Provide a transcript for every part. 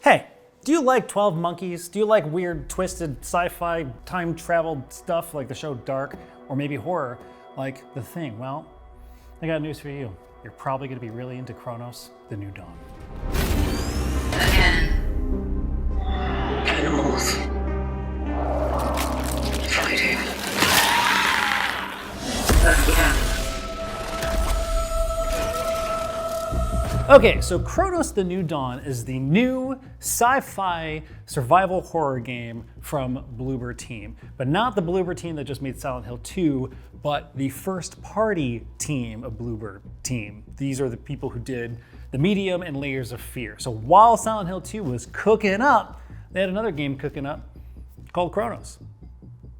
Hey, do you like 12 Monkeys? Do you like weird, twisted sci-fi time travel stuff like the show Dark, or maybe horror like The Thing? Well, I got news for you. You're probably going to be really into Cronos, The New Dawn. Again. Animals. Fighting. Again. Okay, so Cronos The New Dawn is the new sci-fi survival horror game from Bloober Team. But not the Bloober Team that just made Silent Hill 2, but the first party team of Bloober Team. These are the people who did The Medium and Layers of Fear. So while Silent Hill 2 was cooking up, they had another game cooking up called Cronos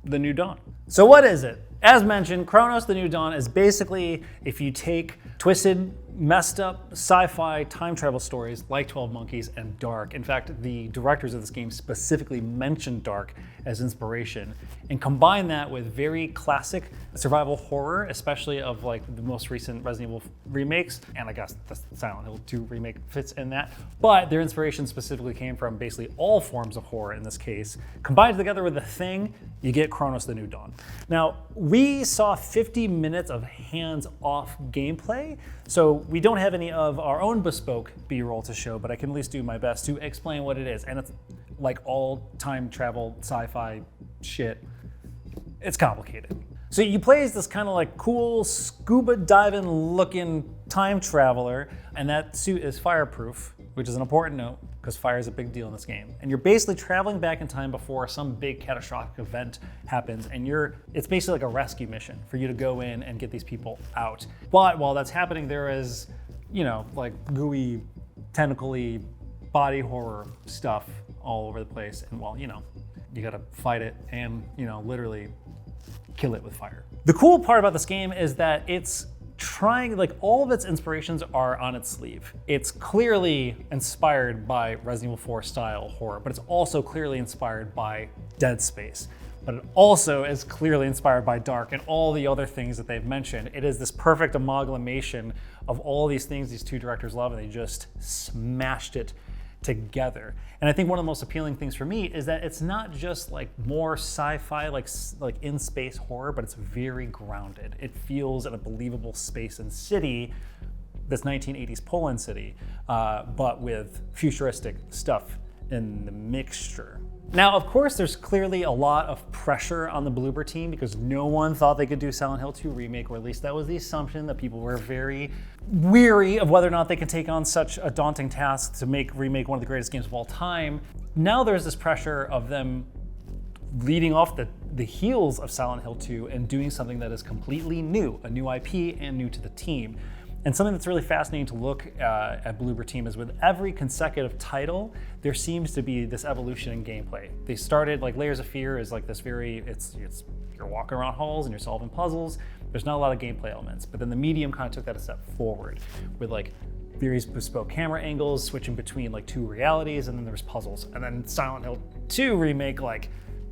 The New Dawn. So what is it? As mentioned, Cronos The New Dawn is basically if you take twisted, messed up sci-fi time travel stories like 12 Monkeys and Dark. In fact, the directors of this game specifically mentioned Dark as inspiration and combine that with very classic survival horror, especially of like the most recent Resident Evil remakes. And I guess the Silent Hill 2 remake fits in that. But their inspiration specifically came from basically all forms of horror in this case. Combined together with The Thing, you get Cronos The New Dawn. Now, we saw 50 minutes of hands-off gameplay, so we don't have any of our own bespoke B-roll to show, but I can at least do my best to explain what it is. And it's like all time travel sci-fi shit. It's complicated. So you play as this kind of like cool scuba diving looking time traveler, and that suit is fireproof, which is an important note because fire is a big deal in this game. And you're basically traveling back in time before some big catastrophic event happens, and it's basically like a rescue mission for you to go in and get these people out. But while that's happening, there is, like gooey, tentacly body horror stuff all over the place. And well, you gotta fight it and, literally kill it with fire. The cool part about this game is that it's trying, like all of its inspirations are on its sleeve. It's clearly inspired by Resident Evil 4 style horror, but it's also clearly inspired by Dead Space. But it also is clearly inspired by Dark and all the other things that they've mentioned. It is this perfect amalgamation of all these things these two directors love, and they just smashed it together. And I think one of the most appealing things for me is that it's not just like more sci-fi, like in space horror, but it's very grounded. It feels in a believable space and city, this 1980s Poland city, but with futuristic stuff in the mixture. Now, of course, there's clearly a lot of pressure on the Bloober Team because no one thought they could do Silent Hill 2 remake, or at least that was the assumption, that people were very weary of whether or not they could take on such a daunting task to remake one of the greatest games of all time. Now there's this pressure of them leading off the heels of Silent Hill 2 and doing something that is completely new, a new IP and new to the team. And something that's really fascinating to look at Bloober Team is with every consecutive title, there seems to be this evolution in gameplay. They started, like Layers of Fear is like this you're walking around halls and you're solving puzzles. There's not a lot of gameplay elements, but then the Medium kind of took that a step forward with like various bespoke camera angles, switching between like two realities, and then there's puzzles. And then Silent Hill 2 remake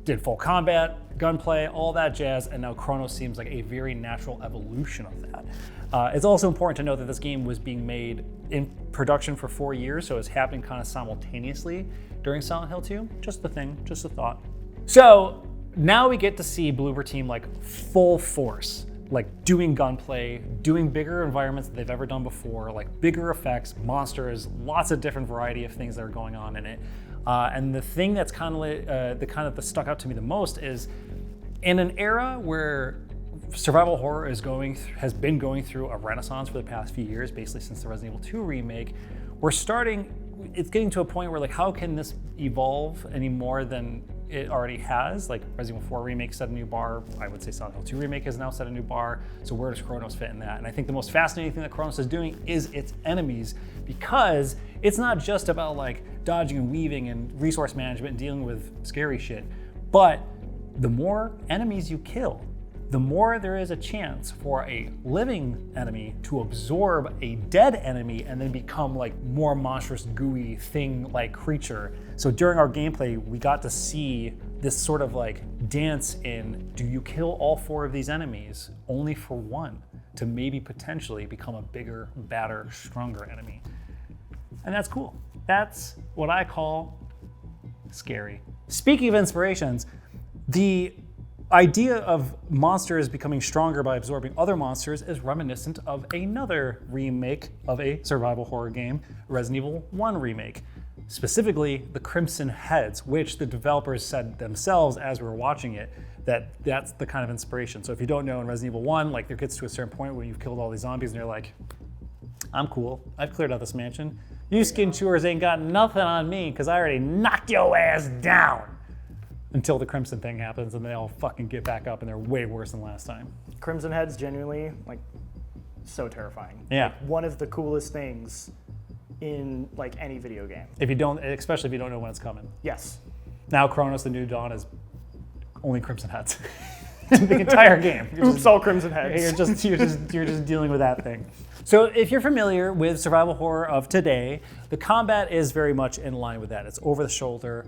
did full combat, gunplay, all that jazz, and now Cronos seems like a very natural evolution of that. It's also important to note that this game was being made in production for 4 years, so it's happening kind of simultaneously during Silent Hill 2. Just a thing, just a thought. So now we get to see Bloober Team like full force, like doing gunplay, doing bigger environments than they've ever done before, like bigger effects, monsters, lots of different variety of things that are going on in it. And the thing that's that stuck out to me the most is in an era where survival horror has been going through a renaissance for the past few years, basically since the Resident Evil 2 remake. It's getting to a point where like, how can this evolve any more than it already has? Like Resident Evil 4 remake set a new bar. I would say Silent Hill 2 remake has now set a new bar. So where does Cronos fit in that? And I think the most fascinating thing that Cronos is doing is its enemies, because it's not just about like dodging and weaving and resource management and dealing with scary shit, but the more enemies you kill, the more there is a chance for a living enemy to absorb a dead enemy and then become like more monstrous, gooey thing-like creature. So during our gameplay, we got to see this sort of like dance in, do you kill all 4 of these enemies only for one to maybe potentially become a bigger, badder, stronger enemy? And that's cool. That's what I call scary. Speaking of inspirations, the idea of monsters becoming stronger by absorbing other monsters is reminiscent of another remake of a survival horror game, Resident Evil 1 remake. Specifically, the Crimson Heads, which the developers said themselves as we were watching it, that's the kind of inspiration. So if you don't know, in Resident Evil 1, like there gets to a certain point where you've killed all these zombies and you're like, I'm cool, I've cleared out this mansion. You skin chewers ain't got nothing on me because I already knocked your ass down. Until the Crimson thing happens and they all fucking get back up and they're way worse than last time. Crimson Head's genuinely, like, so terrifying. Yeah. Like, one of the coolest things in, like, any video game. Especially if you don't know when it's coming. Yes. Now Cronos, the New Dawn, is only Crimson Heads. The entire game. Oops, all Crimson Heads. You're just dealing with that thing. So if you're familiar with survival horror of today, the combat is very much in line with that. It's over the shoulder.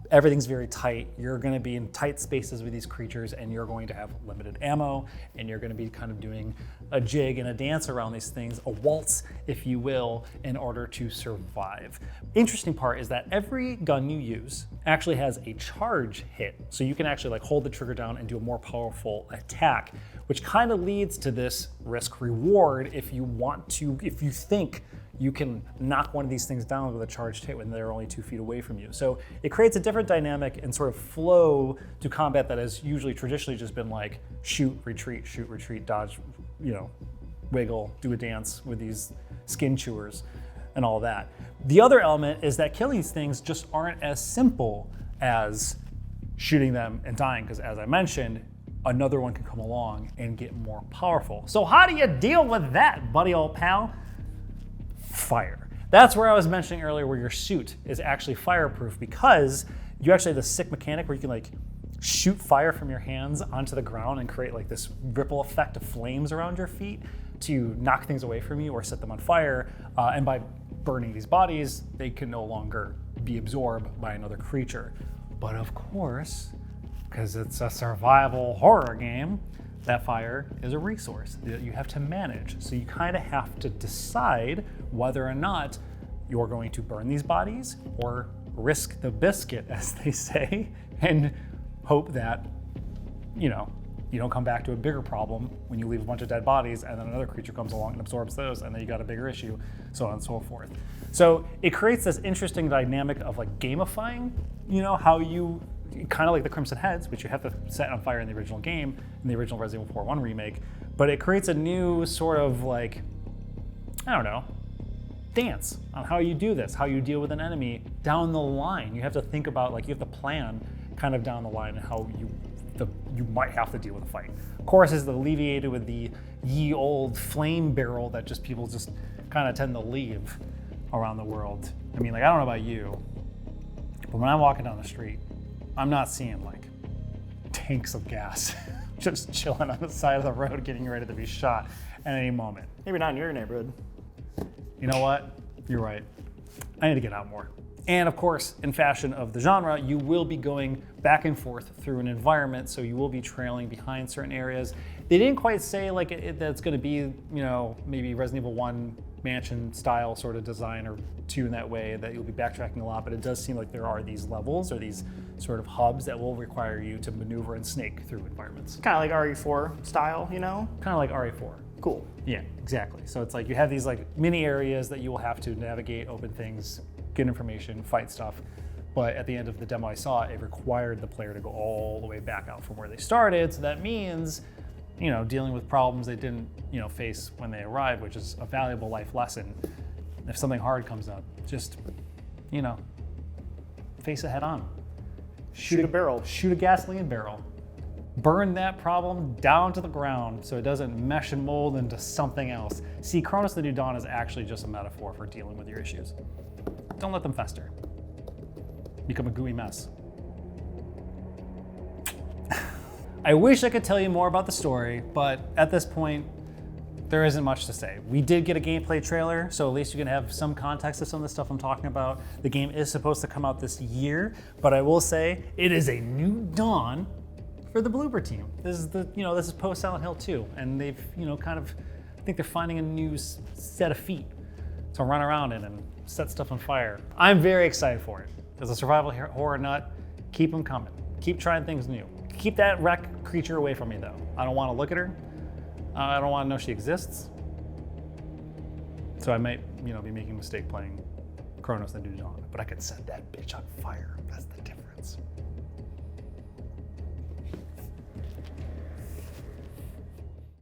Everything's very tight. You're going to be in tight spaces with these creatures and you're going to have limited ammo and you're going to be kind of doing a jig and a dance around these things, a waltz, if you will, in order to survive. Interesting part is that every gun you use actually has a charge hit. So you can actually like hold the trigger down and do a more powerful attack, which kind of leads to this risk reward if you think you can knock one of these things down with a charged hit when they're only 2 feet away from you. So it creates a different dynamic and sort of flow to combat that has usually traditionally just been like shoot, retreat, dodge, wiggle, do a dance with these skin chewers and all that. The other element is that killing these things just aren't as simple as shooting them and dying, because as I mentioned, another one can come along and get more powerful. So how do you deal with that, buddy old pal? Fire. That's where I was mentioning earlier where your suit is actually fireproof, because you actually have this sick mechanic where you can like shoot fire from your hands onto the ground and create like this ripple effect of flames around your feet to knock things away from you or set them on fire. And by burning these bodies, they can no longer be absorbed by another creature. But of course, because it's a survival horror game, that fire is a resource that you have to manage. So you kind of have to decide whether or not you're going to burn these bodies or risk the biscuit, as they say, and hope that, you don't come back to a bigger problem when you leave a bunch of dead bodies and then another creature comes along and absorbs those and then you got a bigger issue, so on and so forth. So it creates this interesting dynamic of like gamifying, how you, kind of like the Crimson Heads, which you have to set on fire in the original game, in the original Resident Evil 4 1 remake, but it creates a new sort of like, dance on how you do this, how you deal with an enemy down the line. You have to think about, like, you have to plan kind of down the line and how you might have to deal with a fight. Of course, is alleviated with the ye old flame barrel that just people just kind of tend to leave around the world. I mean, like, I don't know about you, but when I'm walking down the street, I'm not seeing like tanks of gas just chilling on the side of the road getting ready to be shot at any moment. Maybe not in your neighborhood. You know what? You're right. I need to get out more. And of course, in fashion of the genre, you will be going back and forth through an environment, so you will be trailing behind certain areas. They didn't quite say like that's going to be, maybe Resident Evil 1 mansion style sort of design, or 2 in that way, that you'll be backtracking a lot, but it does seem like there are these levels or these sort of hubs that will require you to maneuver and snake through environments. Kind of like RE4 style, Kind of like RE4. Cool. Yeah, exactly. So it's like you have these like mini areas that you will have to navigate, open things, get information, fight stuff. But at the end of the demo I saw, it required the player to go all the way back out from where they started. So that means, dealing with problems they didn't, face when they arrived, which is a valuable life lesson. If something hard comes up, just, face it head on. Shoot a barrel. Shoot a gasoline barrel. Burn that problem down to the ground so it doesn't mesh and mold into something else. See, Cronos the New Dawn is actually just a metaphor for dealing with your issues. Don't let them fester. Become a gooey mess. I wish I could tell you more about the story, but at this point, there isn't much to say. We did get a gameplay trailer, so at least you can have some context of some of the stuff I'm talking about. The game is supposed to come out this year, but I will say it is a new dawn for the Bloober Team. This is post Silent Hill 2, and they've, I think they're finding a new set of feet to run around in and set stuff on fire. I'm very excited for it. As a survival horror nut, keep them coming. Keep trying things new. Keep that wreck creature away from me though. I don't want to look at her. I don't want to know she exists. So I might, be making a mistake playing Cronos the New Dawn, but I could set that bitch on fire. That's the